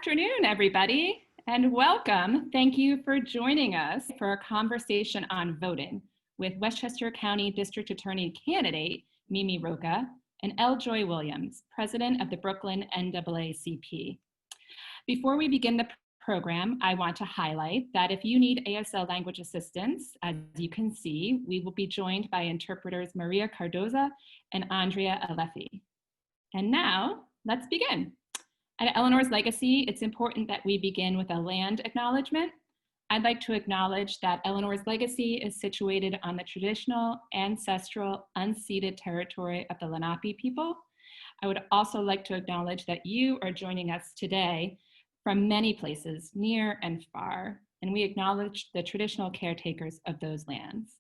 afternoon, everybody, and welcome. Thank you for joining us for a conversation on voting with Westchester County District Attorney candidate Mimi Rocah and L. Joy Williams, president of the Brooklyn NAACP. Before we begin the program, I want to highlight that if you need ASL language assistance, as you can see, we will be joined by interpreters Maria Cardoza and Andria Alefhi. And now, let's begin. At Eleanor's Legacy, it's important that we begin with a land acknowledgement. I'd like to acknowledge that Eleanor's Legacy is situated on the traditional, ancestral, unceded territory of the Lenape people. I would also like to acknowledge that you are joining us today from many places, near and far, and we acknowledge the traditional caretakers of those lands.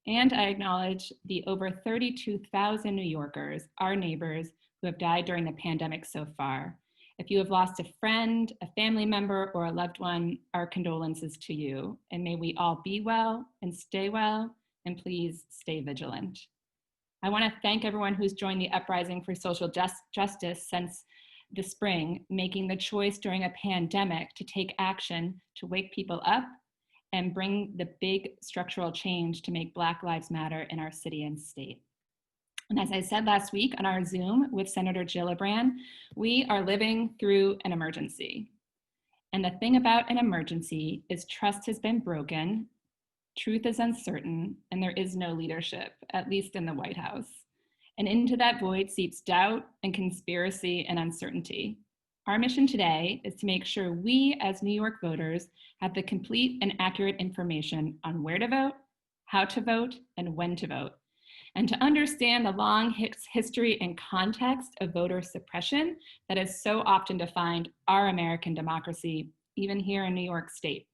And I acknowledge the over 32,000 New Yorkers, our neighbors, who have died during the pandemic so far. If you have lost a friend, a family member, or a loved one, our condolences to you. And may we all be well, and please stay vigilant. I want to thank everyone who's joined the Uprising for Social Justice since the spring, making the choice during a pandemic to take action to wake people up and bring the big structural change to make Black Lives Matter in our city and state. And as I said last week on our Zoom with Senator Gillibrand, we are living through an emergency. And the thing about an emergency is trust has been broken, truth is uncertain, and there is no leadership, at least in the White House. And into that void seeps doubt and conspiracy and uncertainty. Our mission today is to make sure we as New York voters have the complete and accurate information on where to vote, how to vote, and when to vote. And to understand the long history and context of voter suppression that has so often defined our American democracy, even here in New York State.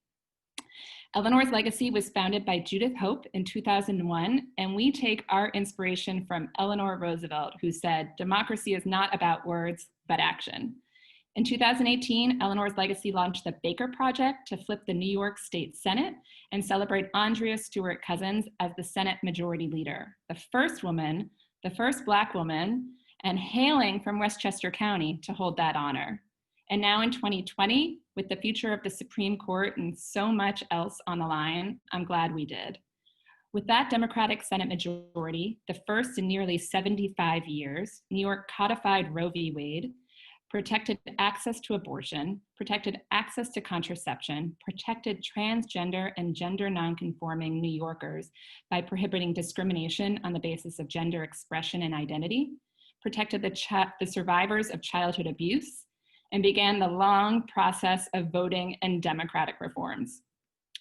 Eleanor's Legacy was founded by Judith Hope in 2001, and we take our inspiration from Eleanor Roosevelt, who said, "Democracy is not about words, but action." In 2018, Eleanor's Legacy launched the Baker Project to flip the New York State Senate and celebrate Andria Stewart-Cousins as the Senate Majority Leader, the first woman, the first Black woman, and hailing from Westchester County to hold that honor. And now in 2020, with the future of the Supreme Court and so much else on the line, I'm glad we did. With that Democratic Senate majority, the first in nearly 75 years, New York codified Roe v. Wade, protected access to abortion, protected access to contraception, protected transgender and gender nonconforming New Yorkers by prohibiting discrimination on the basis of gender expression and identity, protected the survivors of childhood abuse, and began the long process of voting and democratic reforms.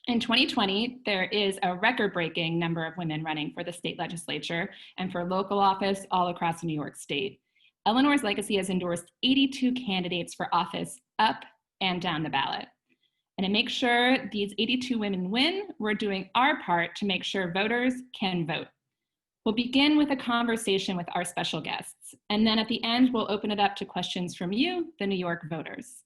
In 2020, there is a record-breaking number of women running for the state legislature and for local office all across New York State. Eleanor's Legacy has endorsed 82 candidates for office up and down the ballot. And to make sure these 82 women win, we're doing our part to make sure voters can vote. We'll begin with a conversation with our special guests, and then at the end, we'll open it up to questions from you, the New York voters.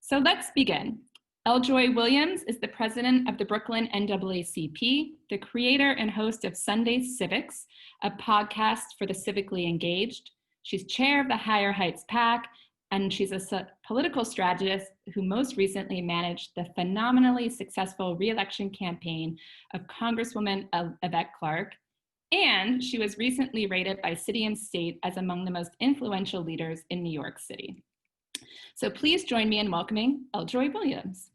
So let's begin. L. Joy Williams is the president of the Brooklyn NAACP, the creator and host of Sunday Civics, a podcast for the civically engaged. She's chair of the Higher Heights PAC, and she's a political strategist who most recently managed the phenomenally successful re-election campaign of Congresswoman Yvette Clarke, and she was recently rated by City and State as among the most influential leaders in New York City. So please join me in welcoming L. Joy Williams.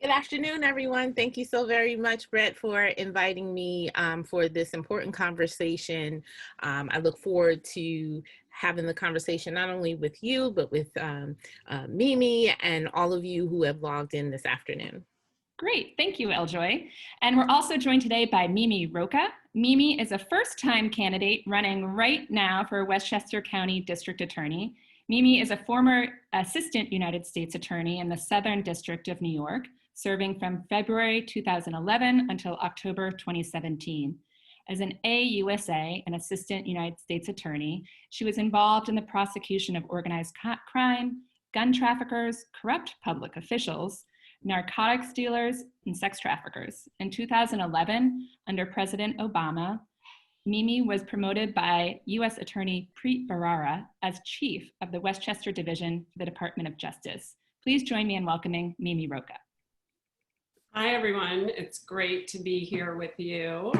Good afternoon, everyone. Thank you so very much, Brett, for inviting me for this important conversation. I look forward to having the conversation not only with you, but with Mimi and all of you who have logged in this afternoon. Great, thank you, L. Joy. And we're also joined today by Mimi Rocah. Mimi is a first-time candidate running right now for Westchester County District Attorney. Mimi is a former Assistant United States Attorney in the Southern District of New York, serving from February 2011 until October 2017. As an AUSA, an Assistant United States Attorney, she was involved in the prosecution of organized crime, gun traffickers, corrupt public officials, narcotics dealers, and sex traffickers. In 2011, under President Obama, Mimi was promoted by U.S. Attorney Preet Bharara as Chief of the Westchester Division for the Department of Justice. Please join me in welcoming Mimi Rocah. Hi, everyone. It's great to be here with you,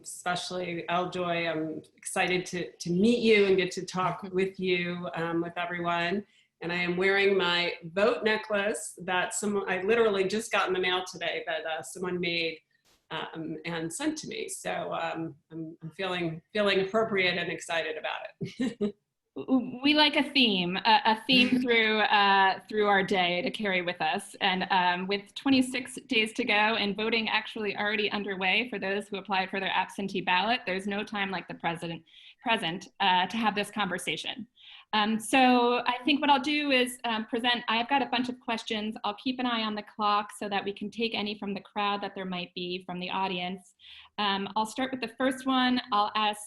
especially Joy. I'm excited to meet you and get to talk with you, with everyone. And I am wearing my vote necklace that I literally just got in the mail today that someone made and sent to me. So I'm feeling appropriate and excited about it. We like a theme through our day to carry with us. And with 26 days to go and voting actually already underway for those who applied for their absentee ballot, there's no time like the present to have this conversation. So I think what I'll do is present. I've got a bunch of questions. I'll keep an eye on the clock so that we can take any from the crowd that there might be from the audience. I'll start with the first one. I'll ask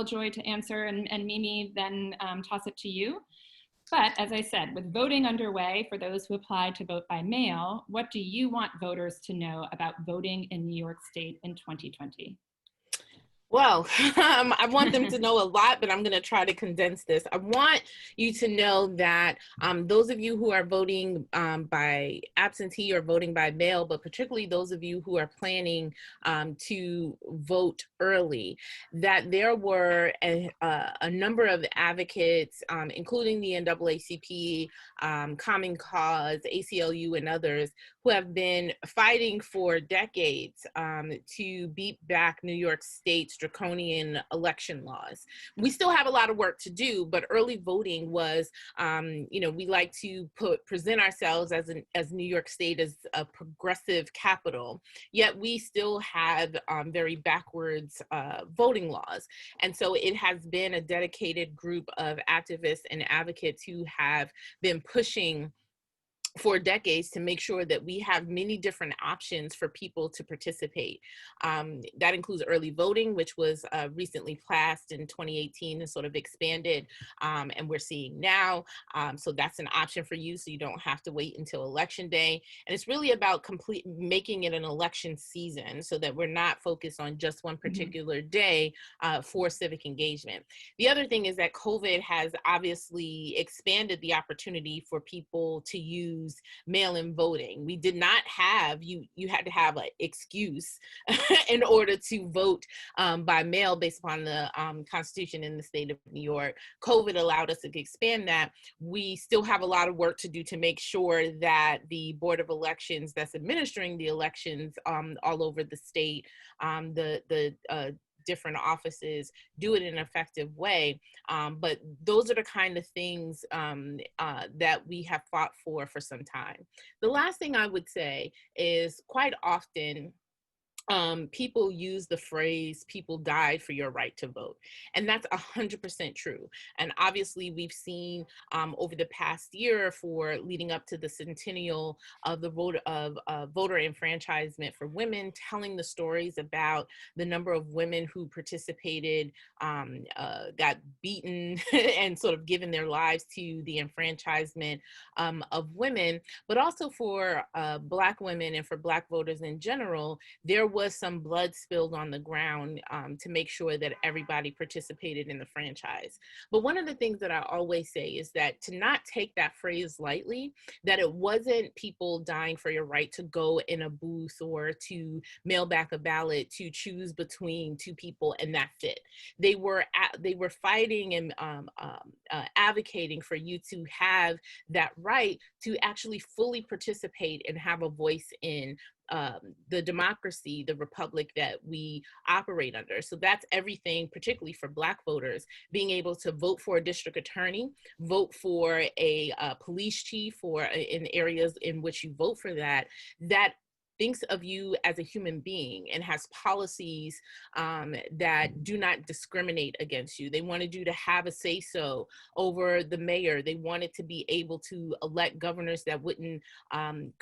Joy to answer and Mimi then toss it to you. But as I said, with voting underway for those who applied to vote by mail, what do you want voters to know about voting in New York State in 2020? Well, I want them to know a lot, but I'm going to try to condense this. I want you to know that those of you who are voting by absentee or voting by mail, but particularly those of you who are planning to vote early, that there were a number of advocates, including the NAACP, Common Cause, ACLU, and others, who have been fighting for decades to beat back New York State's draconian election laws. We still have a lot of work to do, but early voting was, we like to present ourselves as New York State as a progressive capital, yet we still have very backwards voting laws. And so it has been a dedicated group of activists and advocates who have been pushing for decades to make sure that we have many different options for people to participate. That includes early voting, which was recently passed in 2018 and sort of expanded, and we're seeing now. So that's an option for you, so you don't have to wait until Election Day. And it's really about making it an election season so that we're not focused on just one particular day for civic engagement. The other thing is that COVID has obviously expanded the opportunity for people to use mail-in voting. We did not have, you had to have an excuse in order to vote by mail based upon the Constitution in the state of New York. COVID allowed us to expand that. We still have a lot of work to do to make sure that the Board of Elections that's administering the elections all over the state, the different offices do it in an effective way. But those are the kind of things that we have fought for some time. The last thing I would say is quite often people use the phrase, people died for your right to vote. And that's 100% true. And obviously we've seen over the past year leading up to the centennial of the voter enfranchisement for women, telling the stories about the number of women who participated, got beaten and sort of given their lives to the enfranchisement of women, but also for Black women and for Black voters in general. There was some blood spilled on the ground to make sure that everybody participated in the franchise. But one of the things that I always say is that to not take that phrase lightly, that it wasn't people dying for your right to go in a booth or to mail back a ballot to choose between two people and that's it. They were fighting and advocating for you to have that right to actually fully participate and have a voice in the democracy, the republic that we operate under. So that's everything, particularly for Black voters, being able to vote for a district attorney, vote for a police chief, or in areas in which you vote for that thinks of you as a human being and has policies that do not discriminate against you. They wanted you to have a say-so over the mayor. They wanted to be able to elect governors that wouldn't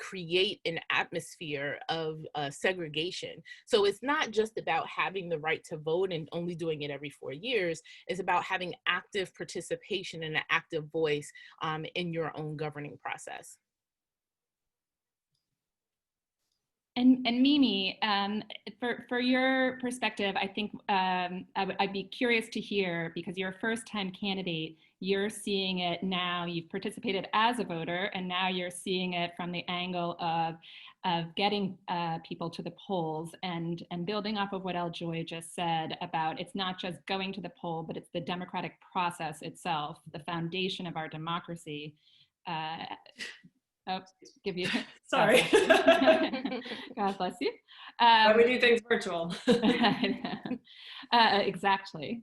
create an atmosphere of segregation. So it's not just about having the right to vote and only doing it every 4 years. It's about having active participation and an active voice in your own governing process. And Mimi, for your perspective, I think I'd be curious to hear, because you're a first-time candidate, you're seeing it now, you've participated as a voter, and now you're seeing it from the angle of getting people to the polls, and building off of what L. Joy just said about it's not just going to the poll, but it's the democratic process itself, the foundation of our democracy. Oh, give you. Sorry. God bless you. Why we do things virtual. Exactly.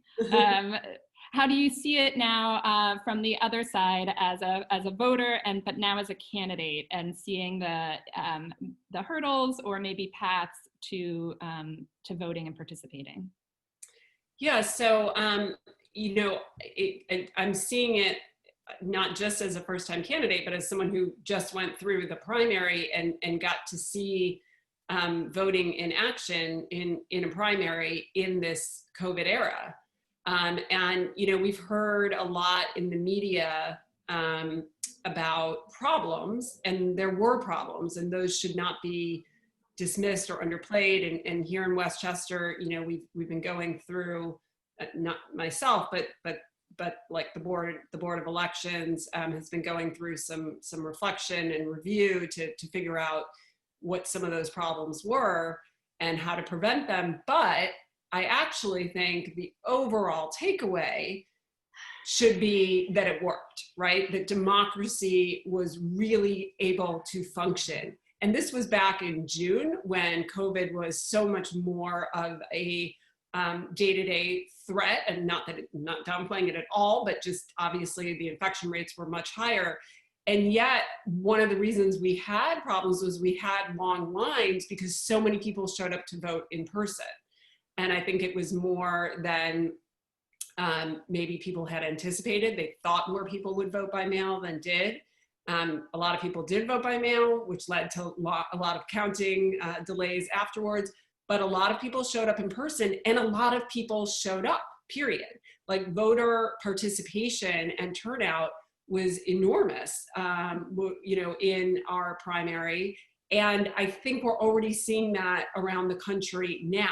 How do you see it now from the other side as a voter, but now as a candidate, and seeing the hurdles or maybe paths to voting and participating? Yeah. So you know, I'm seeing it not just as a first-time candidate, but as someone who just went through the primary and got to see voting in action in a primary in this COVID era. And, you know, we've heard a lot in the media about problems, and there were problems, and those should not be dismissed or underplayed. And here in Westchester, you know, we've been going through, not myself, but like the board of elections has been going through some reflection and review to figure out what some of those problems were and how to prevent them. But I actually think the overall takeaway should be that it worked, right? That democracy was really able to function. And this was back in June, when COVID was so much more of a day-to-day threat, and not downplaying it at all, but just obviously the infection rates were much higher. And yet one of the reasons we had problems was we had long lines because so many people showed up to vote in person. And I think it was more than maybe people had anticipated. They thought more people would vote by mail than did. A lot of people did vote by mail, which led to a lot of counting delays afterwards. But a lot of people showed up in person, and a lot of people showed up, period. Like, voter participation and turnout was enormous, you know, in our primary. And I think we're already seeing that around the country now.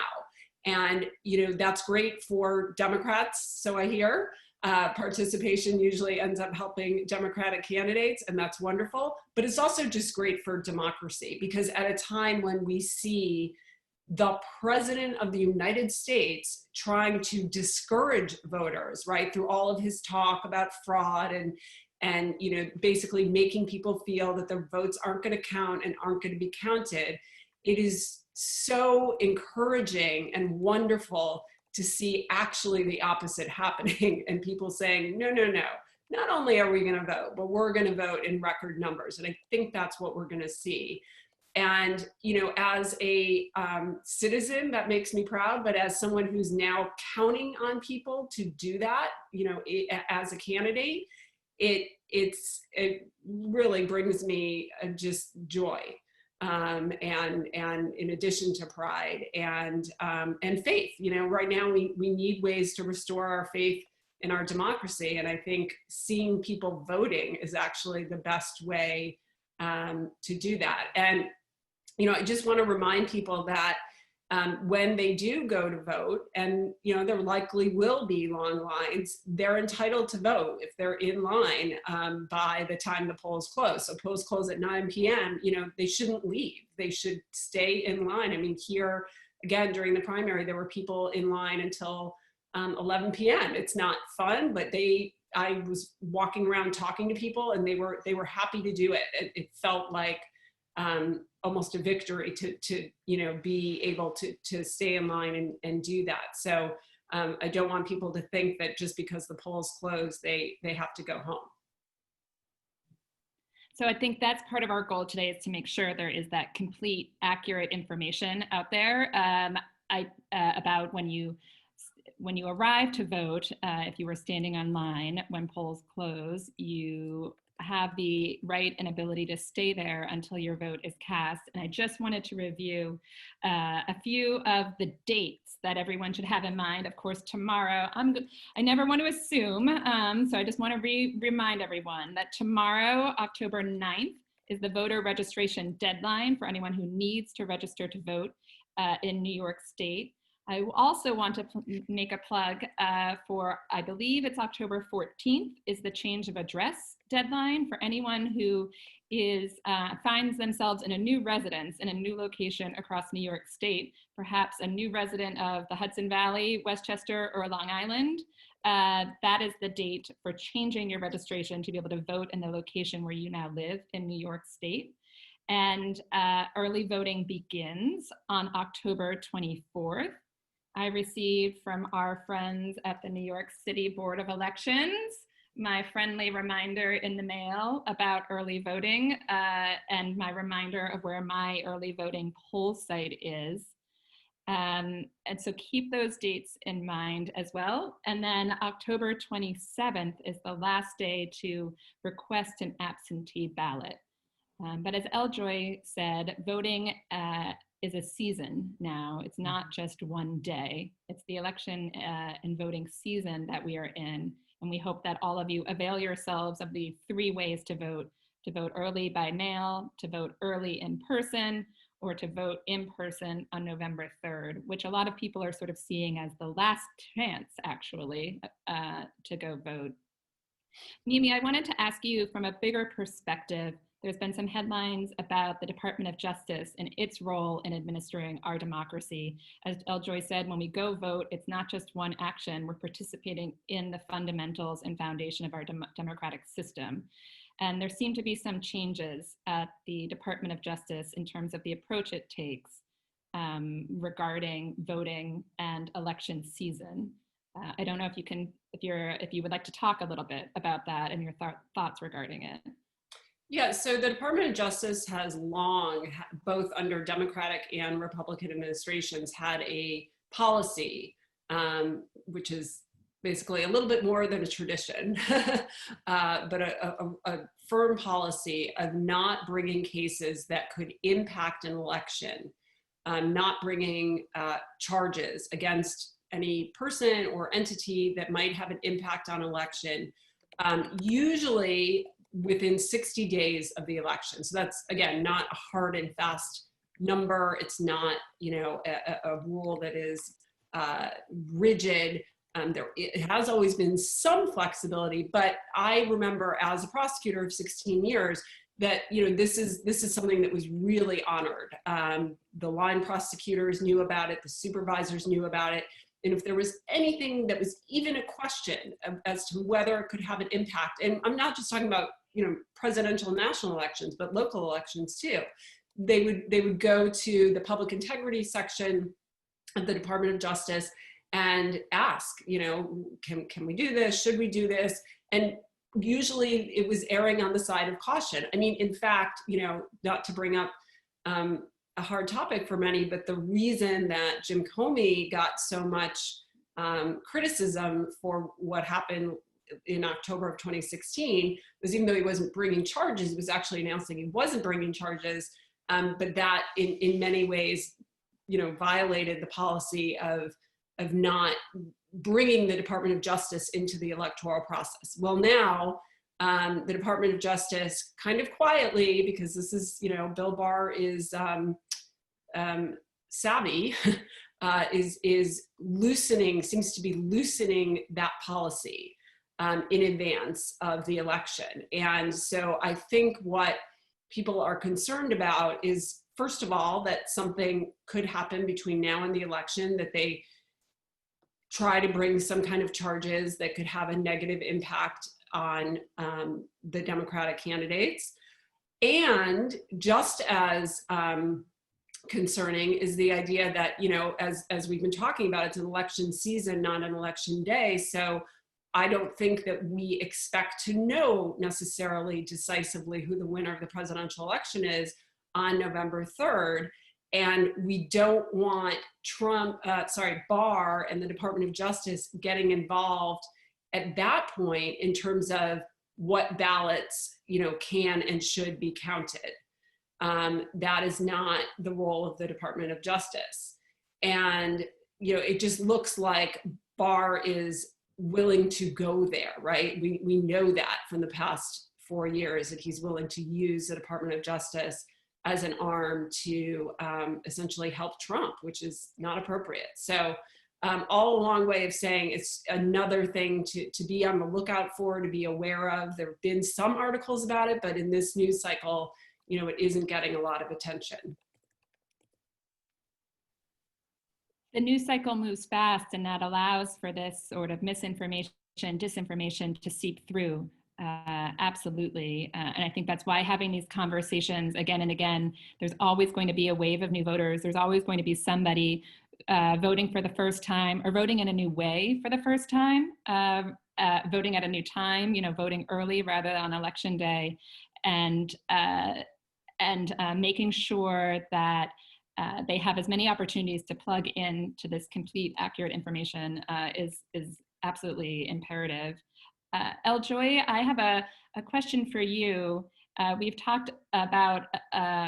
And, you know, that's great for Democrats, so I hear. Participation usually ends up helping Democratic candidates, and that's wonderful. But it's also just great for democracy, because at a time when we see the President of the United States trying to discourage voters, right, through all of his talk about fraud and you know, basically making people feel that their votes aren't going to count and aren't going to be counted. It is so encouraging and wonderful to see actually the opposite happening, and people saying, no, not only are we going to vote, but we're going to vote in record numbers. And I think that's what we're going to see. And, you know, as a citizen, that makes me proud, but as someone who's now counting on people to do that, you know, as a candidate, it really brings me just joy. And in addition to pride and faith, you know, right now we need ways to restore our faith in our democracy. And I think seeing people voting is actually the best way to do that. And, you know, I just want to remind people that when they do go to vote, and, you know, there likely will be long lines, they're entitled to vote if they're in line by the time the polls close. So polls close at 9 p.m., you know, they shouldn't leave. They should stay in line. I mean, here, again, during the primary, there were people in line until 11 p.m. It's not fun, but I was walking around talking to people, and they were happy to do it. It felt like almost a victory to you know, be able to stay in line and do that. So I don't want people to think that just because the polls close, they have to go home. So I think that's part of our goal today, is to make sure there is that complete, accurate information out there about when you arrive to vote. If you were standing on line when polls close, you have the right and ability to stay there until your vote is cast. And I just wanted to review a few of the dates that everyone should have in mind. Of course, tomorrow, I never want to assume, so I just want to remind everyone that tomorrow, October 9th, is the voter registration deadline for anyone who needs to register to vote in New York State. I also want to make a plug for, I believe it's October 14th, is the change of address deadline for anyone who finds themselves in a new residence in a new location across New York State, perhaps a new resident of the Hudson Valley, Westchester, or Long Island. That is the date for changing your registration to be able to vote in the location where you now live in New York State. And early voting begins on October 24th. I received from our friends at the New York City Board of Elections my friendly reminder in the mail about early voting and my reminder of where my early voting poll site is. And so keep those dates in mind as well. And then October 27th is the last day to request an absentee ballot. But as L-Joy said, voting is a season now. It's not just one day. It's the election and voting season that we are in. And we hope that all of you avail yourselves of the 3 ways to vote early by mail, to vote early in person, or to vote in person on November 3rd, which a lot of people are sort of seeing as the last chance, actually, to go vote. Mimi, I wanted to ask you from a bigger perspective. There's been some headlines about the Department of Justice and its role in administering our democracy. As L-Joy said, when we go vote, it's not just one action. We're participating in the fundamentals and foundation of our democratic system. And there seem to be some changes at the Department of Justice in terms of the approach it takes regarding voting and election season. I don't know if you would like to talk a little bit about that and your thoughts regarding it. Yeah, so the Department of Justice has long, both under Democratic and Republican administrations, had a policy, which is basically a little bit more than a tradition, but a firm policy of not bringing cases that could impact an election, not bringing charges against any person or entity that might have an impact on election, usually within 60 days of the election. So that's, again, not a hard and fast number. It's not, a rule that is rigid. It has always been some flexibility, but I remember as a prosecutor of 16 years that, this is something that was really honored. The line prosecutors knew about it, the supervisors knew about it. And if there was anything that was even a question as to whether it could have an impact, and I'm not just talking about, presidential and national elections, but local elections too, they would go to the public integrity section of the Department of Justice and ask, can we do this? Should we do this? And usually it was erring on the side of caution. I mean, in fact, not to bring up a hard topic for many, but the reason that Jim Comey got so much criticism for what happened in October of 2016 was, even though he wasn't bringing charges, he was actually announcing he wasn't bringing charges, but that in many ways, violated the policy of not bringing the Department of Justice into the electoral process. Well, now the Department of Justice, kind of quietly, because this is, Bill Barr is savvy, is loosening, seems to be loosening that policy in advance of the election. And so I think what people are concerned about is, first of all, that something could happen between now and the election, that they try to bring some kind of charges that could have a negative impact on the Democratic candidates. And just as concerning is the idea that, as we've been talking about, it's an election season, not an election day. So I don't think that we expect to know necessarily decisively who the winner of the presidential election is on November 3rd. And we don't want Barr and the Department of Justice getting involved at that point in terms of what ballots, can and should be counted. That is not the role of the Department of Justice. And, it just looks like Barr is willing to go there, right? We know that from the past 4 years, that he's willing to use the Department of Justice as an arm to essentially help Trump, which is not appropriate. So all a long way of saying it's another thing to be on the lookout for, to be aware of. There have been some articles about it, but in this news cycle, you know, it isn't getting a lot of attention. The news cycle moves fast, and that allows for this sort of misinformation, disinformation to seep through. Absolutely. And I think that's why having these conversations again and again, there's always going to be a wave of new voters. There's always going to be somebody voting for the first time or voting in a new way for the first time, voting at a new time, you know, voting early rather than on election day, and making sure that they have as many opportunities to plug in to this complete, accurate information is absolutely imperative. L. Joy, I have a question for you. We've talked about,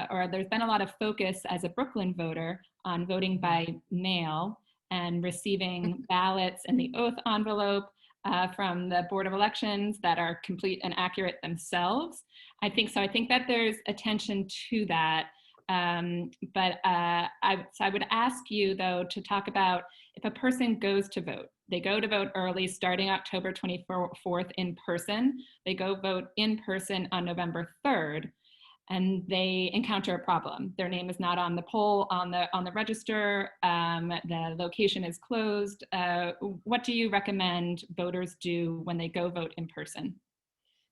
or there's been a lot of focus as a Brooklyn voter on voting by mail and receiving ballots in the oath envelope from the Board of Elections that are complete and accurate themselves. I think that there's attention to that. But I would ask you, though, to talk about if a person goes to vote, they go to vote early starting October 24th in person, they go vote in person on November 3rd, and they encounter a problem. Their name is not on the poll, on the register, the location is closed. What do you recommend voters do when they go vote in person?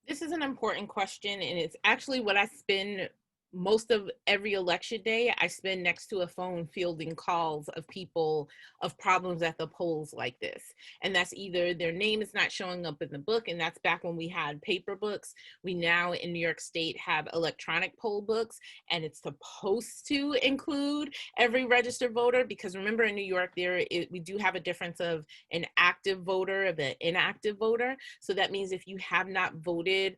This is an important question, and it's actually what I spend most of every election day. I spend next to a phone fielding calls of people of problems at the polls like this. And that's either their name is not showing up in the book, and that's back when we had paper books. We now in New York State have electronic poll books, and it's supposed to include every registered voter, because remember in New York, we do have a difference of an active voter of an inactive voter. So that means if you have not voted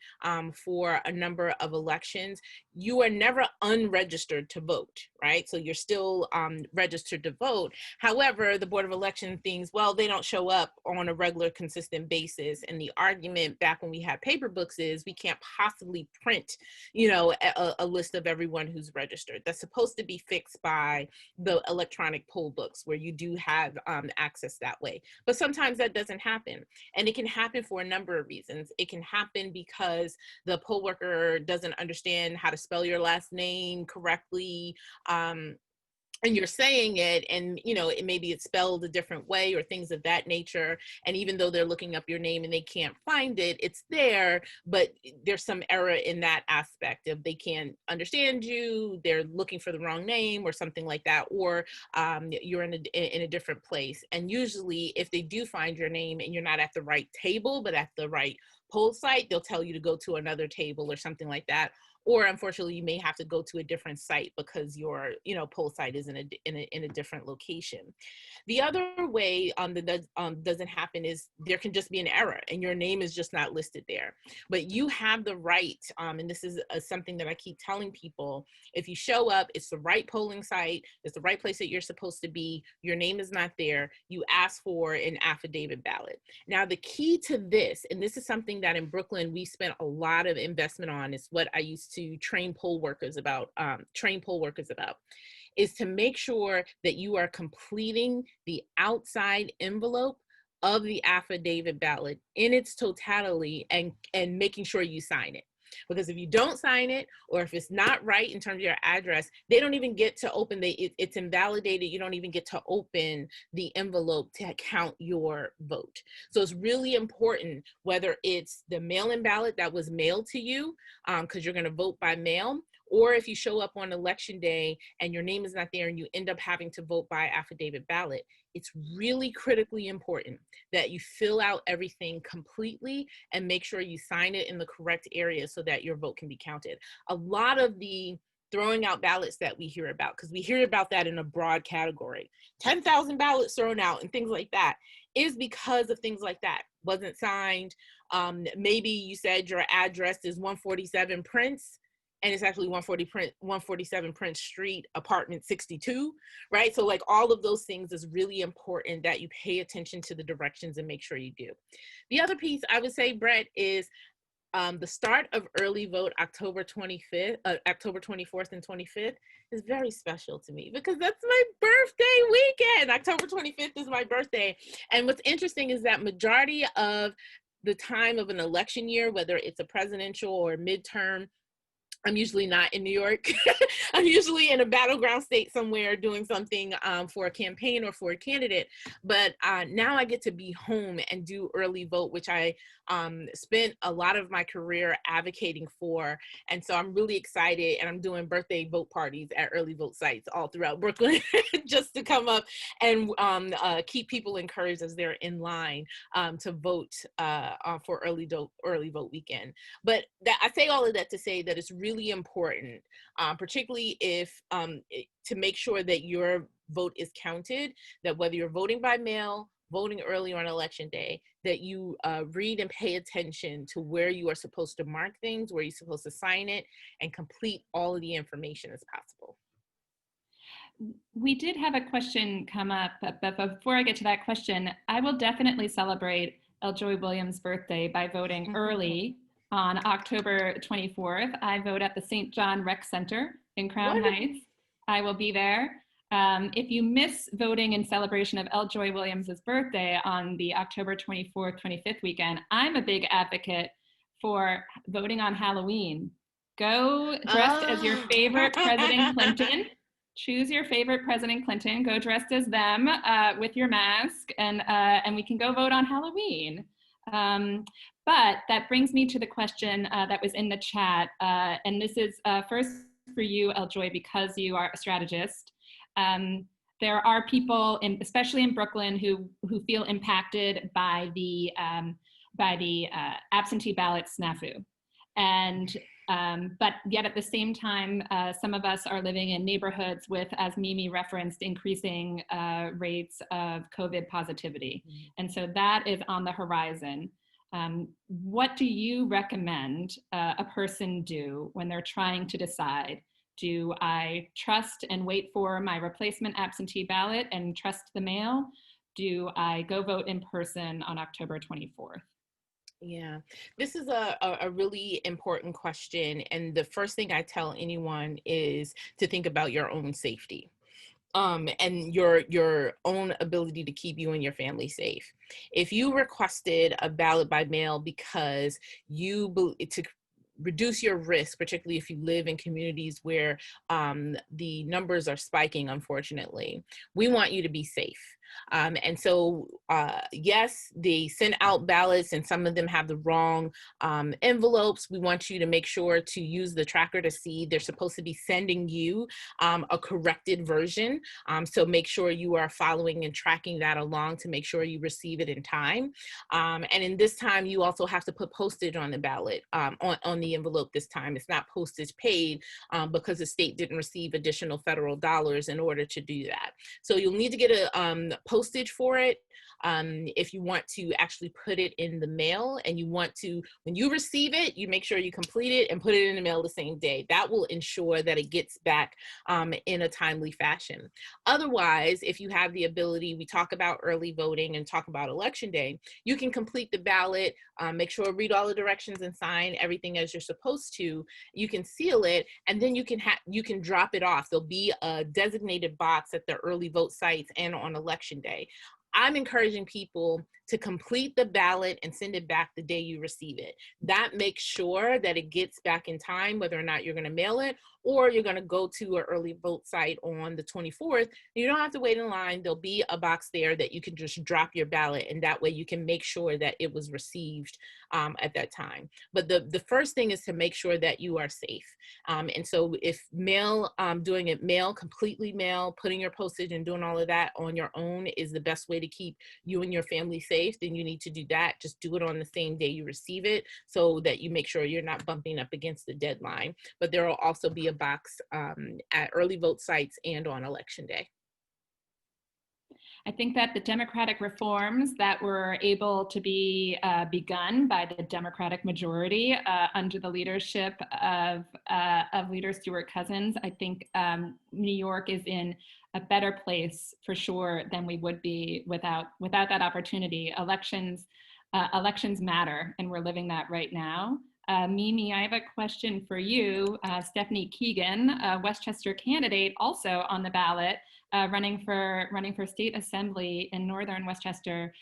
for a number of elections, you are never unregistered to vote, right? So you're still registered to vote. However, the Board of Election thinks, well, they don't show up on a regular, consistent basis. And the argument back when we had paper books is we can't possibly print, you know, a list of everyone who's registered. That's supposed to be fixed by the electronic poll books, where you do have access that way. But sometimes that doesn't happen. And it can happen for a number of reasons. It can happen because the poll worker doesn't understand how to spell your last name correctly, and you're saying it, and you know, maybe it's spelled a different way or things of that nature. And even though they're looking up your name and they can't find it, it's there, but there's some error in that aspect of they can't understand you, they're looking for the wrong name or something like that, or you're in a different place. And usually if they do find your name and you're not at the right table, but at the right poll site, they'll tell you to go to another table or something like that. Or unfortunately, you may have to go to a different site because your, you know, poll site is in a different location. The other way that doesn't happen is there can just be an error and your name is just not listed there. But you have the right, and this is something that I keep telling people, if you show up, it's the right polling site, it's the right place that you're supposed to be, your name is not there, you ask for an affidavit ballot. Now, the key to this, and this is something that in Brooklyn, we spent a lot of investment on, is what I used to train poll workers about, is to make sure that you are completing the outside envelope of the affidavit ballot in its totality and making sure you sign it. Because if you don't sign it, or if it's not right in terms of your address, they don't even get to open, it's invalidated. You don't even get to open the envelope to count your vote. So it's really important, whether it's the mail-in ballot that was mailed to you, because you're going to vote by mail, or if you show up on election day and your name is not there and you end up having to vote by affidavit ballot, it's really critically important that you fill out everything completely and make sure you sign it in the correct area so that your vote can be counted. A lot of the throwing out ballots that we hear about, because we hear about that in a broad category, 10,000 ballots thrown out and things like that, is because of things like that. Wasn't signed. Maybe you said your address is 147 Prince, and it's actually 147 Prince Street, apartment 62, right? So like all of those things is really important that you pay attention to the directions and make sure you do. The other piece I would say, Brett, is The start of early vote, October 24th and 25th, is very special to me because that's my birthday weekend. October 25th is my birthday. And what's interesting is that majority of the time of an election year, whether it's a presidential or midterm, I'm usually not in New York. I'm usually in a battleground state somewhere doing something for a campaign or for a candidate. But now I get to be home and do early vote, which I spent a lot of my career advocating for. And so I'm really excited, and I'm doing birthday vote parties at early vote sites all throughout Brooklyn just to come up and keep people encouraged as they're in line to vote for early vote weekend. But I say all of that to say that it's really important, particularly if to make sure that your vote is counted, that whether you're voting by mail, voting early on election day, that you read and pay attention to where you are supposed to mark things, where you're supposed to sign it, and complete all of the information as possible. We did have a question come up, but before I get to that question, I will definitely celebrate L. Joy Williams' birthday by voting early on October 24th. I vote at the St. John Rec Center in Crown Heights. I will be there. If you miss voting in celebration of L. Joy Williams' birthday on the October 24th, 25th weekend, I'm a big advocate for voting on Halloween. Go dressed as your favorite President Clinton. Choose your favorite President Clinton. Go dressed as them with your mask, and we can go vote on Halloween. But that brings me to the question that was in the chat, and this is first for you, L. Joy, because you are a strategist. There are people, especially in Brooklyn, who feel impacted by the absentee ballot snafu, and but yet at the same time, some of us are living in neighborhoods with, as Mimi referenced, increasing rates of COVID positivity, and so that is on the horizon. What do you recommend a person do when they're trying to decide? Do I trust and wait for my replacement absentee ballot and trust the mail? Do I go vote in person on October 24th? Yeah, this is a really important question. And the first thing I tell anyone is to think about your own safety. And your own ability to keep you and your family safe. If you requested a ballot by mail because to reduce your risk, particularly if you live in communities where the numbers are spiking, unfortunately, we want you to be safe. And so, yes, they send out ballots and some of them have the wrong envelopes. We want you to make sure to use the tracker to see they're supposed to be sending you a corrected version. So make sure you are following and tracking that along to make sure you receive it in time. And in this time, you also have to put postage on the ballot, on the envelope this time. It's not postage paid because the state didn't receive additional federal dollars in order to do that. So you'll need to get a postage for it. If you want to actually put it in the mail, and you want to, when you receive it, you make sure you complete it and put it in the mail the same day. That will ensure that it gets back in a timely fashion. Otherwise, if you have the ability, we talk about early voting and talk about election day, you can complete the ballot, make sure, read all the directions and sign everything as you're supposed to. You can seal it, and then you can drop it off. There'll be a designated box at the early vote sites and on election day. I'm encouraging people to complete the ballot and send it back the day you receive it. That makes sure that it gets back in time, whether or not you're going to mail it or you're going to go to an early vote site on the 24th. You don't have to wait in line. There'll be a box there that you can just drop your ballot, and that way you can make sure that it was received at that time. But the first thing is to make sure that you are safe. And so if doing it mail, completely mail, putting your postage and doing all of that on your own is the best way to keep you and your family safe, then you need to do that. Just do it on the same day you receive it so that you make sure you're not bumping up against the deadline. But there will also be a box at early vote sites and on election day. I think that the democratic reforms that were able to be begun by the Democratic majority under the leadership of Leader Stewart Cousins, I think New York is in a better place for sure than we would be without that opportunity. Elections matter, and we're living that right now. Mimi, I have a question for you. Stephanie Keegan, a Westchester candidate, also on the ballot, running for state assembly in Northern Westchester.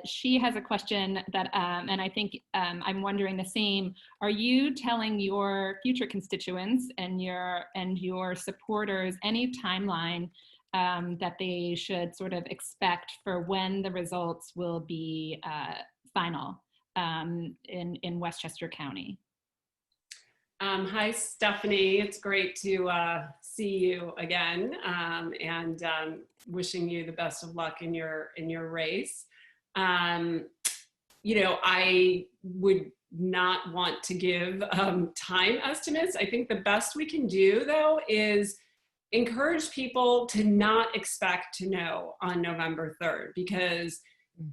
She has a question that, and I think I'm wondering the same. Are you telling your future constituents and your supporters any timeline that they should sort of expect for when the results will be final in Westchester County? Hi, Stephanie. It's great to see you again, and wishing you the best of luck in your race. You know, I would not want to give time estimates. I think the best we can do, though, is encourage people to not expect to know on November 3rd, because,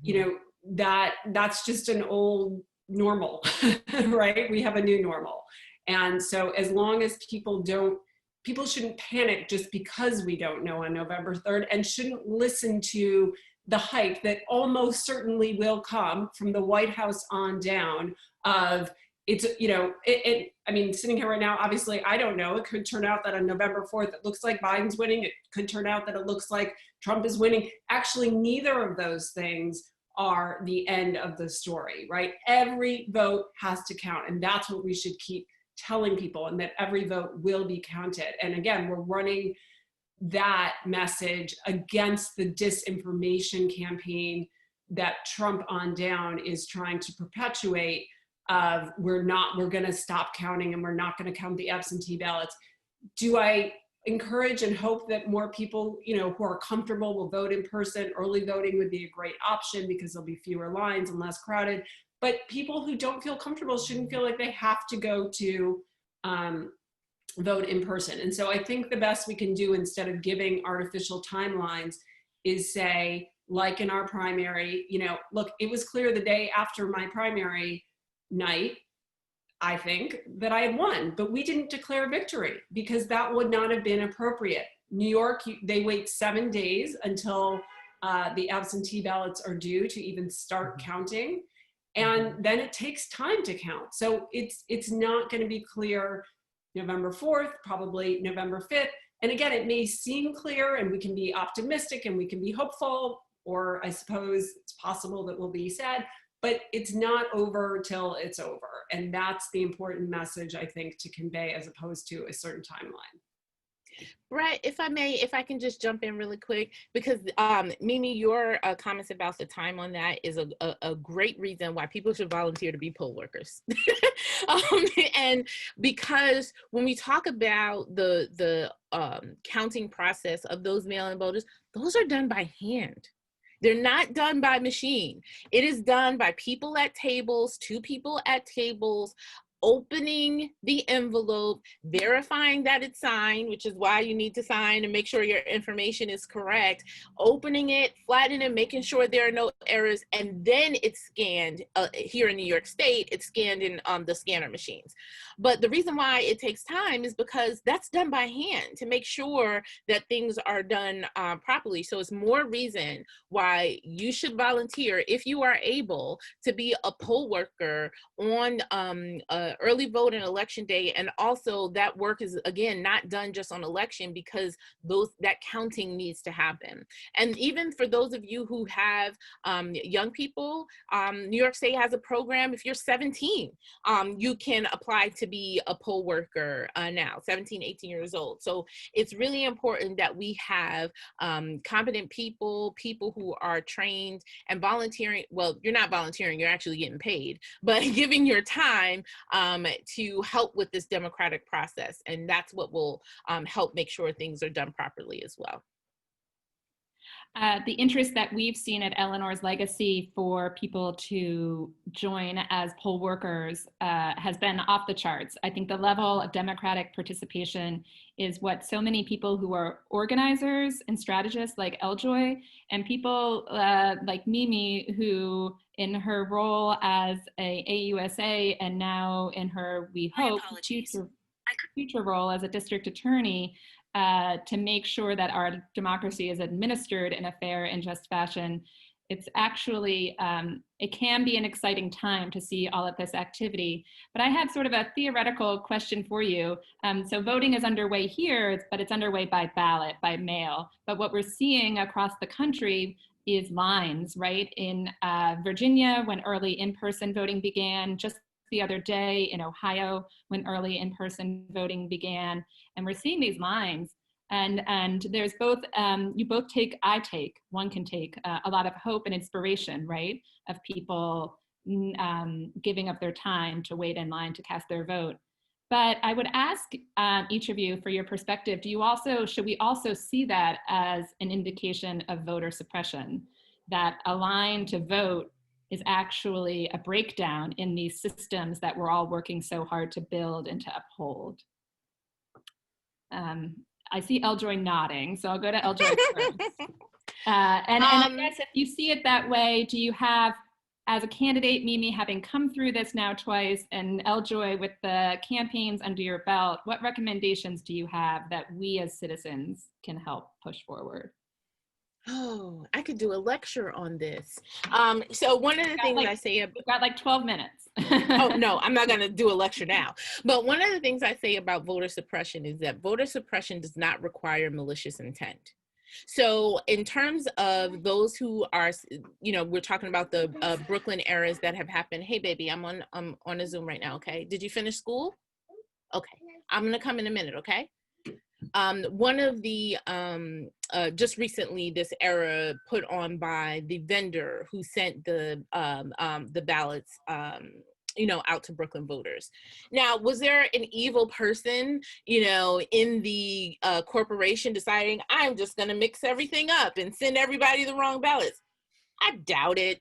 you know, that's just an old normal, right? We have a new normal. And so as long as people shouldn't panic just because we don't know on November 3rd, and shouldn't listen to the hype that almost certainly will come from the White House on down of it's, you know, I mean, sitting here right now, obviously, I don't know. It could turn out that on November 4th, it looks like Biden's winning. It could turn out that it looks like Trump is winning. Actually, neither of those things are the end of the story, right? Every vote has to count, and that's what we should keep telling people, and that every vote will be counted. And again, we're running that message against the disinformation campaign that Trump on down is trying to perpetuate of we're going to stop counting and we're not going to count the absentee ballots. Do I encourage and hope that more people, you know, who are comfortable will vote in person? Early voting would be a great option because there'll be fewer lines and less crowded. But people who don't feel comfortable shouldn't feel like they have to go to vote in person. And so I think the best we can do, instead of giving artificial timelines, is say, like in our primary, you know, look, it was clear the day after my primary night, I think, that I had won, but we didn't declare victory because that would not have been appropriate. New York, they wait 7 days until the absentee ballots are due to even start counting. And then it takes time to count. So it's not going to be clear November 4th, probably November 5th. And again, it may seem clear, and we can be optimistic and we can be hopeful, or I suppose it's possible that we'll be sad, but it's not over till it's over. And that's the important message, I think, to convey, as opposed to a certain timeline. Brett, if I may, if I can just jump in really quick, because Mimi, your comments about the time on that is a great reason why people should volunteer to be poll workers. And because when we talk about the counting process of those mail-in voters, those are done by hand. They're not done by machine. It is done by people at tables, 2 people at tables, opening the envelope, verifying that it's signed, which is why you need to sign and make sure your information is correct, opening it, flattening it, making sure there are no errors, and then it's scanned. Here in New York State, it's scanned in the scanner machines. But the reason why it takes time is because that's done by hand to make sure that things are done properly. So it's more reason why you should volunteer, if you are able, to be a poll worker on early vote and election day. And also that work is, again, not done just on election, because that counting needs to happen. And even for those of you who have young people, New York State has a program. If you're 17, you can apply to be a poll worker now, 17, 18 years old. So it's really important that we have competent people who are trained and volunteering. Well, you're not volunteering, you're actually getting paid, but giving your time to help with this democratic process. And that's what will help make sure things are done properly as well. The interest that we've seen at Eleanor's Legacy for people to join as poll workers has been off the charts. I think the level of democratic participation is what so many people who are organizers and strategists like L-Joy, and people like Mimi, who in her role as a AUSA and now in her, we hope, future role as a district attorney, to make sure that our democracy is administered in a fair and just fashion. it's actually, it can be an exciting time to see all of this activity. But I have sort of a theoretical question for you. So voting is underway here, but it's underway by ballot, by mail. But what we're seeing across the country is lines, right? In Virginia, when early in-person voting began, just the other day in Ohio, when early in-person voting began. And we're seeing these lines. And there's both, I take, one can take a lot of hope and inspiration, right? Of people giving up their time to wait in line to cast their vote. But I would ask each of you for your perspective, should we also see that as an indication of voter suppression? That a line to vote is actually a breakdown in these systems that we're all working so hard to build and to uphold. I see Eljoy nodding, so I'll go to Eljoy first. And I guess if you see it that way, do you have, as a candidate, Mimi, having come through this now twice, and Eljoy with the campaigns under your belt, what recommendations do you have that we as citizens can help push forward? Oh, I could do a lecture on this. So one of the things I say, we've got like 12 minutes. Oh, no, I'm not going to do a lecture now. But one of the things I say about voter suppression is that voter suppression does not require malicious intent. So in terms of those who are, we're talking about the Brooklyn errors that have happened. Hey, baby, I'm on a Zoom right now. Okay. Did you finish school? Okay. I'm going to come in a minute. Okay. One of the, just recently, this error put on by the vendor who sent the ballots, out to Brooklyn voters. Now, was there an evil person, in the corporation deciding, I'm just going to mix everything up and send everybody the wrong ballots? I doubt it.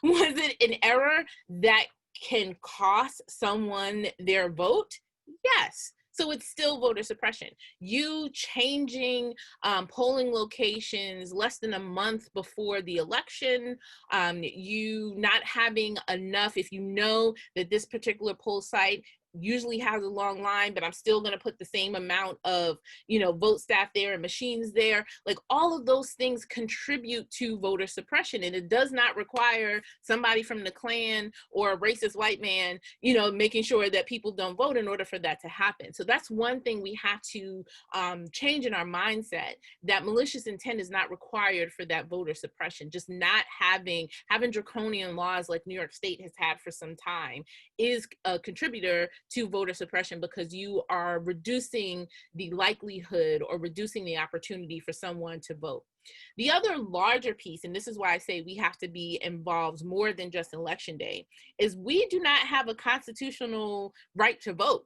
Was it an error that can cost someone their vote? Yes. So it's still voter suppression. You changing polling locations less than a month before the election, you not having enough, if you know that this particular poll site usually has a long line, but I'm still going to put the same amount of, vote staff there and machines there. Like all of those things contribute to voter suppression. And it does not require somebody from the Klan or a racist white man, making sure that people don't vote in order for that to happen. So that's one thing we have to change in our mindset, that malicious intent is not required for that voter suppression. Just not having draconian laws like New York State has had for some time is a contributor to voter suppression, because you are reducing the likelihood or reducing the opportunity for someone to vote. The other larger piece, and this is why I say we have to be involved more than just Election Day, is we do not have a constitutional right to vote,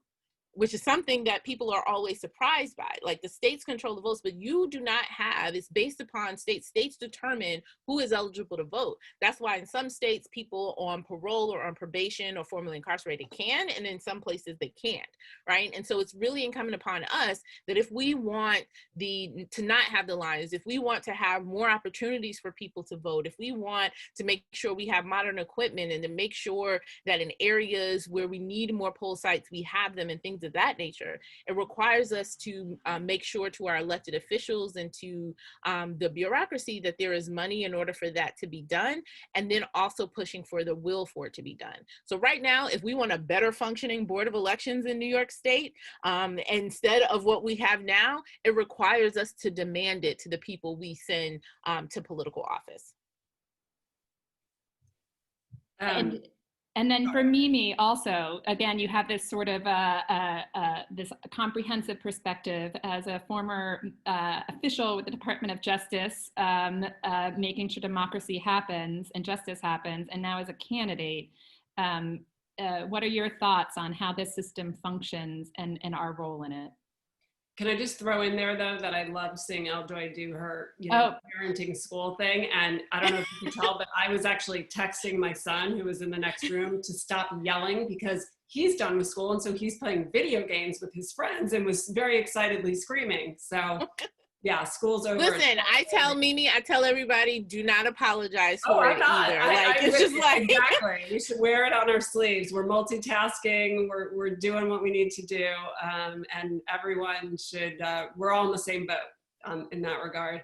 which is something that people are always surprised by. Like the states control the votes, but you do not have, it's based upon states. States determine who is eligible to vote. That's why in some states, people on parole or on probation or formerly incarcerated can, and in some places they can't, right? And so it's really incumbent upon us that if we want to not have the lines, if we want to have more opportunities for people to vote, if we want to make sure we have modern equipment and to make sure that in areas where we need more poll sites, we have them and things of that nature, it requires us to make sure to our elected officials and to the bureaucracy that there is money in order for that to be done, and then also pushing for the will for it to be done. So right now, if we want a better functioning Board of Elections in New York State, instead of what we have now, it requires us to demand it to the people we send to political office. And then for Mimi also, again, you have this sort of this comprehensive perspective as a former official with the Department of Justice, making sure democracy happens and justice happens, and now as a candidate. What are your thoughts on how this system functions and our role in it? Can I just throw in there, though, that I love seeing Eljoy do her parenting school thing. And I don't know if you can tell, but I was actually texting my son, who was in the next room, to stop yelling because he's done with school. And so he's playing video games with his friends and was very excitedly screaming. So yeah, school's over. Listen, I tell everybody, do not apologize for it either. It's just like exactly. We should wear it on our sleeves. We're multitasking. We're doing what we need to do, and everyone should. We're all in the same boat in that regard.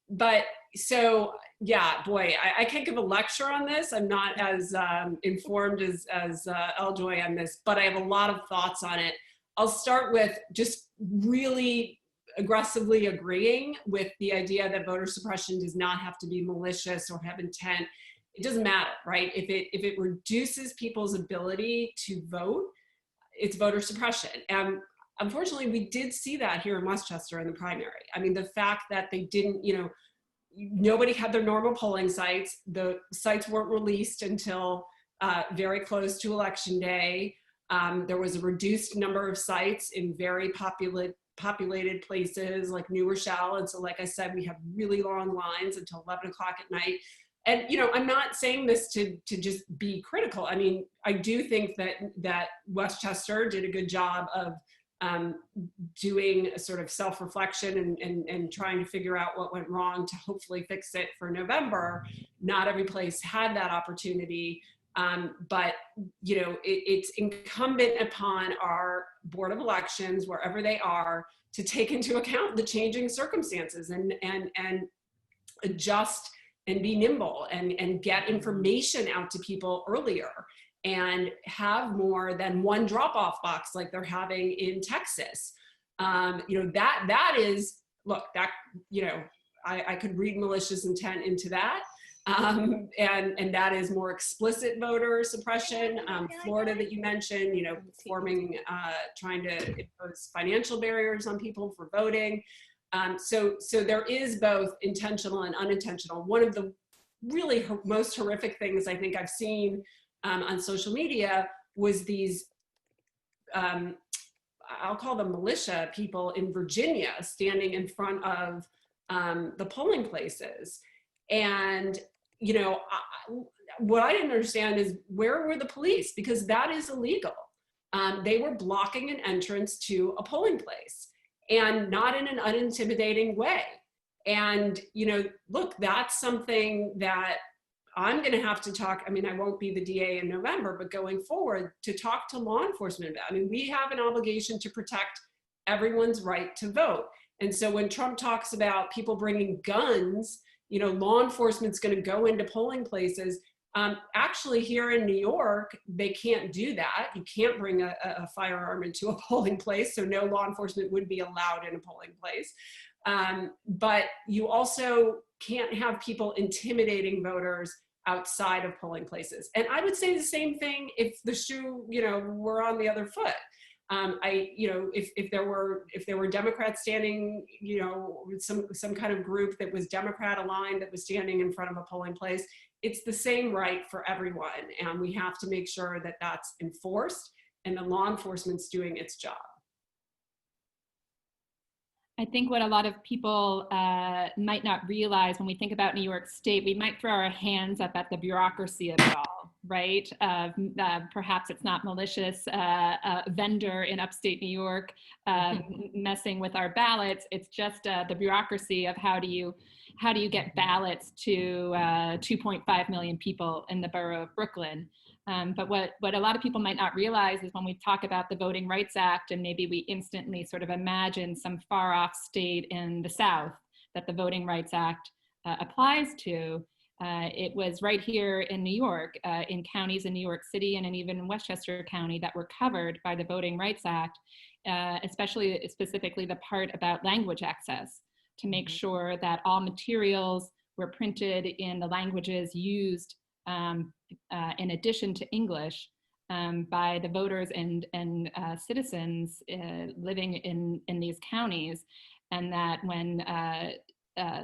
But so yeah, boy, I can't give a lecture on this. I'm not as informed as L-Joy on this, but I have a lot of thoughts on it. I'll start with just really aggressively agreeing with the idea that voter suppression does not have to be malicious or have intent. It doesn't matter, right? If it reduces people's ability to vote, it's voter suppression. And unfortunately, we did see that here in Westchester in the primary. I mean, the fact that they didn't, nobody had their normal polling sites. The sites weren't released until very close to Election Day. There was a reduced number of sites in very populated places like New Rochelle. And so, like I said, we have really long lines until 11 o'clock at night. And, I'm not saying this to just be critical. I mean, I do think that Westchester did a good job of doing a sort of self-reflection and trying to figure out what went wrong to hopefully fix it for November. Not every place had that opportunity. But, it's incumbent upon our Board of Elections, wherever they are, to take into account the changing circumstances and adjust and be nimble and get information out to people earlier and have more than one drop-off box like they're having in Texas. That is, look, that, I could read malicious intent into that. And that is more explicit voter suppression. Florida that you mentioned, trying to impose financial barriers on people for voting. So there is both intentional and unintentional. One of the really most horrific things I think I've seen on social media was these, I'll call them militia people in Virginia standing in front of the polling places. And, what I didn't understand is where were the police? Because that is illegal. They were blocking an entrance to a polling place, and not in an unintimidating way. And, look, that's something that I'm going to have to talk. I mean, I won't be the DA in November, but going forward to talk to law enforcement about. I mean, we have an obligation to protect everyone's right to vote. And so when Trump talks about people bringing guns, law enforcement's going to go into polling places. Actually, here in New York, they can't do that. You can't bring a firearm into a polling place, so no law enforcement would be allowed in a polling place. But you also can't have people intimidating voters outside of polling places. And I would say the same thing if the shoe, were on the other foot. If there were Democrats standing, some kind of group that was Democrat aligned that was standing in front of a polling place, it's the same right for everyone. And we have to make sure that that's enforced and the law enforcement's doing its job. I think what a lot of people might not realize when we think about New York State, we might throw our hands up at the bureaucracy of it all, right? Perhaps it's not malicious vendor in upstate New York messing with our ballots. It's just the bureaucracy of how do you get ballots to 2.5 million people in the borough of Brooklyn. But what a lot of people might not realize is when we talk about the Voting Rights Act, and maybe we instantly sort of imagine some far off state in the South that the Voting Rights Act applies to, it was right here in New York, in counties in New York City and even in Westchester County that were covered by the Voting Rights Act, specifically the part about language access, to make sure that all materials were printed in the languages used in addition to English by the voters and citizens living in these counties, and that when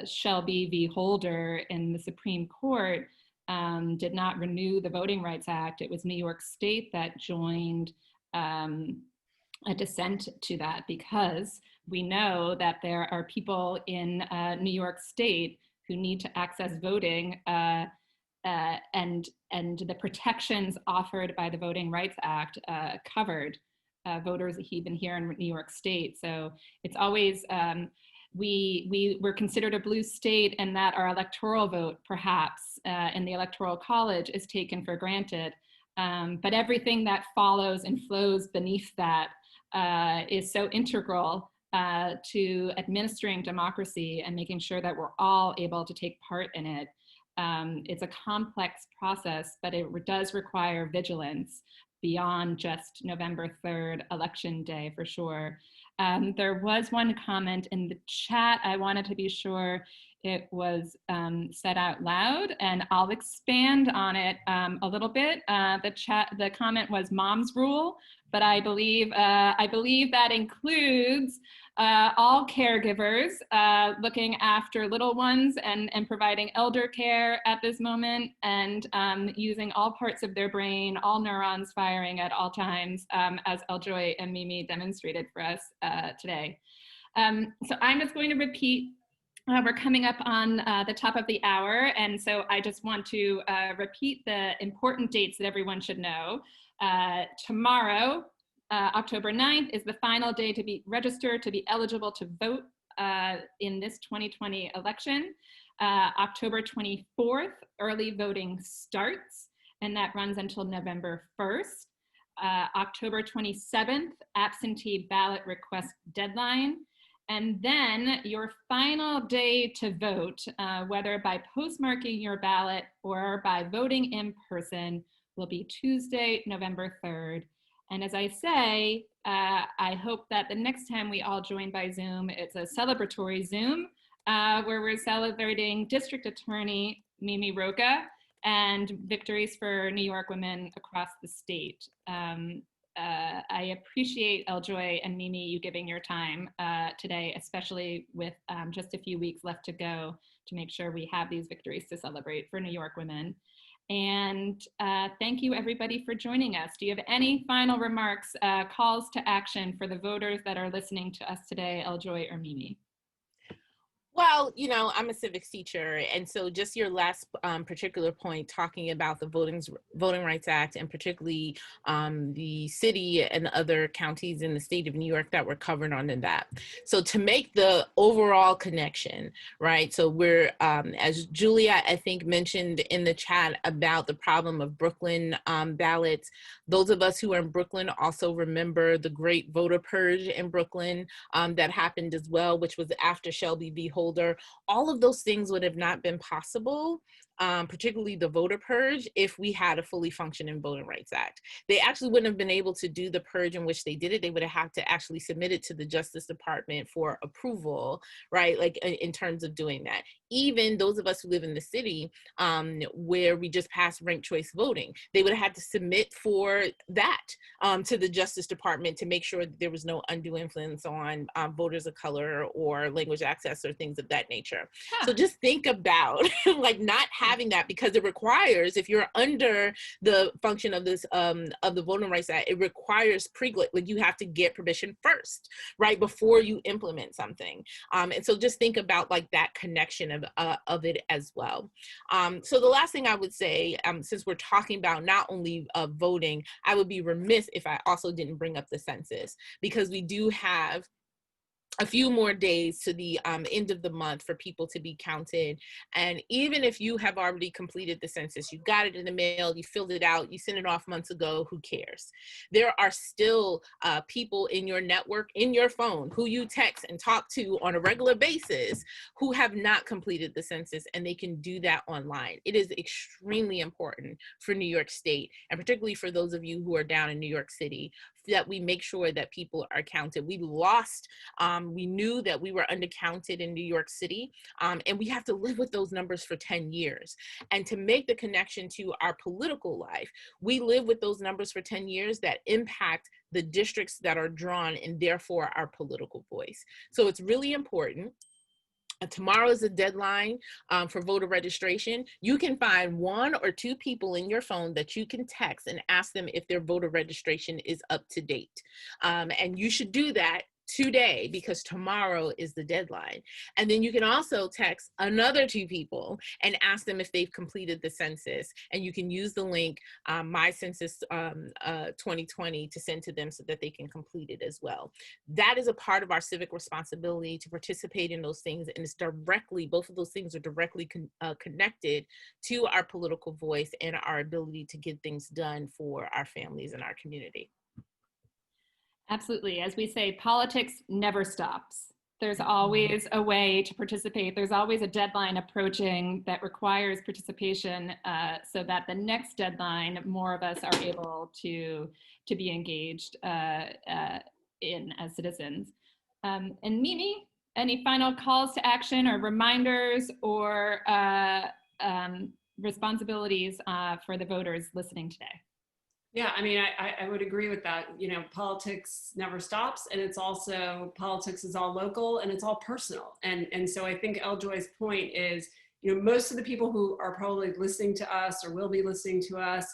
Shelby v. Holder in the Supreme Court did not renew the Voting Rights Act, it was New York State that joined a dissent to that, because we know that there are people in New York State who need to access voting and the protections offered by the Voting Rights Act covered voters even here in New York State. So it's always, we're considered a blue state, and that our electoral vote perhaps in the Electoral College is taken for granted. But everything that follows and flows beneath that is so integral to administering democracy and making sure that we're all able to take part in it. It's a complex process, but it does require vigilance beyond just November 3rd, Election Day, for sure. There was one comment in the chat. I wanted to be sure it was said out loud, and I'll expand on it a little bit. The comment was mom's rule, but I believe that includes all caregivers looking after little ones and providing elder care at this moment, and using all parts of their brain, all neurons firing at all times, as Eljoy and Mimi demonstrated for us today. So I'm just going to repeat. We're coming up on the top of the hour, and so I just want to repeat the important dates that everyone should know. Tomorrow, October 9th, is the final day to be registered to be eligible to vote in this 2020 election. October 24th, early voting starts, and that runs until November 1st. October 27th, absentee ballot request deadline. And then your final day to vote, whether by postmarking your ballot or by voting in person, will be Tuesday, November 3rd. And as I say, I hope that the next time we all join by Zoom, it's a celebratory Zoom where we're celebrating District Attorney Mimi Rocah and victories for New York women across the state. I appreciate Eljoy and Mimi, you giving your time today, especially with just a few weeks left to go, to make sure we have these victories to celebrate for New York women. And thank you everybody for joining us. Do you have any final remarks, calls to action for the voters that are listening to us today, Eljoy or Mimi? Well, you know, I'm a civics teacher, and so just your last particular point, talking about the Voting Rights Act, and particularly the city and other counties in the state of New York that were covered under that. So to make the overall connection, right? So we're, as Julia, I think, mentioned in the chat about the problem of Brooklyn ballots. Those of us who are in Brooklyn also remember the great voter purge in Brooklyn that happened as well, which was after Shelby v. Holder. All of those things would have not been possible, particularly the voter purge, if we had a fully functioning Voting Rights Act. They actually wouldn't have been able to do the purge in which they did it. They would have had to actually submit it to the Justice Department for approval, right? Like in terms of doing that. Even those of us who live in the city where we just passed ranked choice voting, they would have had to submit for that to the Justice Department to make sure that there was no undue influence on voters of color or language access or things of that nature. Huh. So just think about like not having that, because it requires, if you're under the function of this of the Voting Rights Act, it requires like you have to get permission first, right, before you implement something. And so just think about like that connection of it as well. So the last thing I would say, since we're talking about not only voting, I would be remiss if I also didn't bring up the census, because we do have a few more days to the end of the month for people to be counted. And even if you have already completed the census, you got it in the mail, you filled it out, you sent it off months ago, who cares? There are still people in your network, in your phone, who you text and talk to on a regular basis, who have not completed the census, and they can do that online. It is extremely important for New York State, and particularly for those of you who are down in New York City, that we make sure that people are counted. We lost, we knew that we were undercounted in New York City, and we have to live with those numbers for 10 years. And to make the connection to our political life, we live with those numbers for 10 years that impact the districts that are drawn, and therefore our political voice. So it's really important. Tomorrow is the deadline for voter registration. You can find 1 or 2 people in your phone that you can text and ask them if their voter registration is up to date. And you should do that today, because tomorrow is the deadline. And then you can also text another 2 people and ask them if they've completed the census. And you can use the link, My Census 2020, to send to them so that they can complete it as well. That is a part of our civic responsibility, to participate in those things. And it's directly, both of those things are directly connected to our political voice and our ability to get things done for our families and our community. Absolutely. As we say, politics never stops. There's always a way to participate. There's always a deadline approaching that requires participation, so that the next deadline, more of us are able to be engaged in as citizens. And Mimi, any final calls to action or reminders or responsibilities for the voters listening today? Yeah, I mean, I would agree with that. You know, politics never stops, and it's also, politics is all local and it's all personal. And so I think Eljoy's point is, you know, most of the people who are probably listening to us or will be listening to us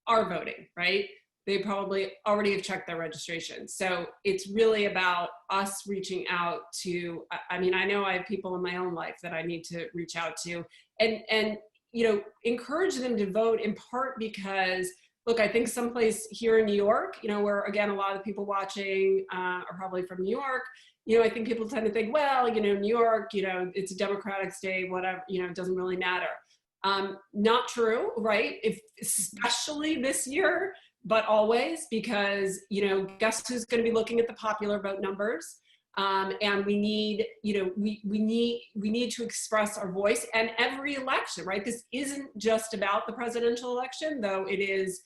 are voting, right? They probably already have checked their registration. So it's really about us reaching out to, I mean, I know I have people in my own life that I need to reach out to and you know, encourage them to vote, in part because, look, I think someplace here in New York, you know, where again, a lot of people watching are probably from New York, you know, I think people tend to think, well, you know, New York, you know, it's a Democratic state, whatever, you know, it doesn't really matter. Not true, right? Especially this year, but always, because, you know, guess who's going to be looking at the popular vote numbers? And we need, you know, we need to express our voice. And every election, right? This isn't just about the presidential election, though it is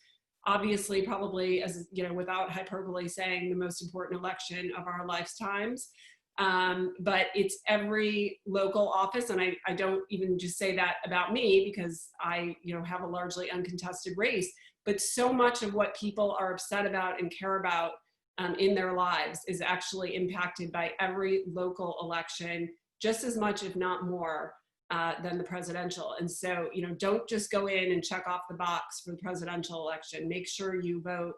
obviously probably, as you know, without hyperbole, saying the most important election of our lifetimes. But it's every local office, and I don't even just say that about me because I, you know, have a largely uncontested race. But so much of what people are upset about and care about in their lives is actually impacted by every local election, just as much, if not more, than the presidential. And so, you know, don't just go in and check off the box for the presidential election. Make sure you vote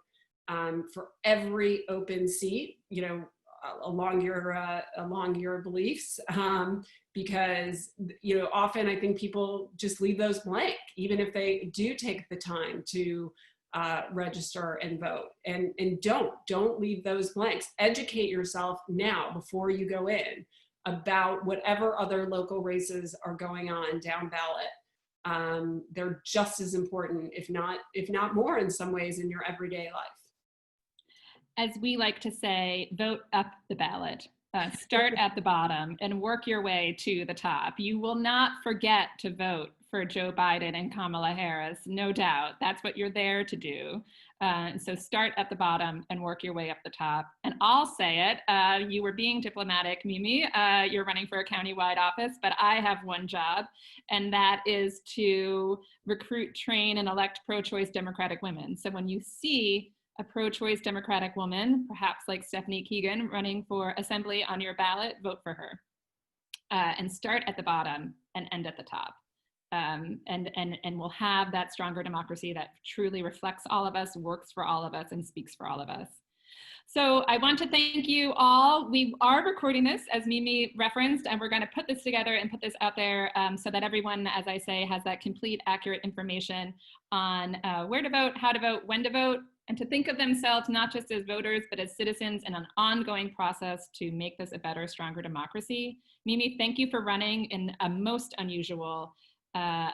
for every open seat, you know, along your beliefs, because, you know, often I think people just leave those blank, even if they do take the time to register and vote. And don't leave those blanks. Educate yourself now before you go in about whatever other local races are going on down ballot. They're just as important, if not more in some ways, in your everyday life. As we like to say, vote up the ballot. Start at the bottom and work your way to the top. You will not forget to vote for Joe Biden and Kamala Harris, no doubt. That's what you're there to do. So start at the bottom and work your way up the top. And I'll say it, you were being diplomatic, Mimi. You're running for a countywide office, but I have one job, and that is to recruit, train, and elect pro-choice Democratic women. So when you see a pro-choice Democratic woman, perhaps like Stephanie Keegan, running for assembly on your ballot, vote for her. And start at the bottom and end at the top. And we'll have that stronger democracy that truly reflects all of us, works for all of us, and speaks for all of us. So I want to thank you all. We are recording this, as Mimi referenced, and we're going to put this together and put this out there so that everyone, as I say, has that complete, accurate information on where to vote, how to vote, when to vote, and to think of themselves not just as voters, but as citizens in an ongoing process to make this a better, stronger democracy. Mimi, thank you for running in a most unusual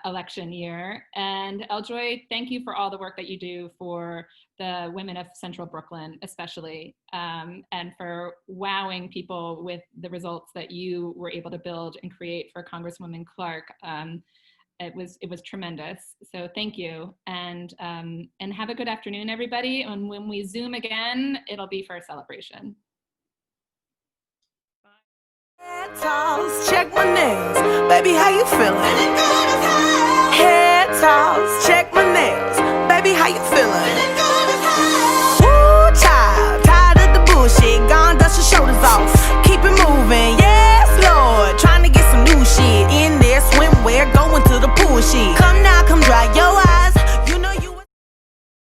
election year. And Eljoy, thank you for all the work that you do for the women of Central Brooklyn, especially, and for wowing people with the results that you were able to build and create for Congresswoman Clark. It was tremendous. So thank you, and have a good afternoon, everybody. And when we Zoom again, it'll be for a celebration. Head toss, check my nails. Baby, how you feeling? Head toss, check my nails. Baby, how you feeling?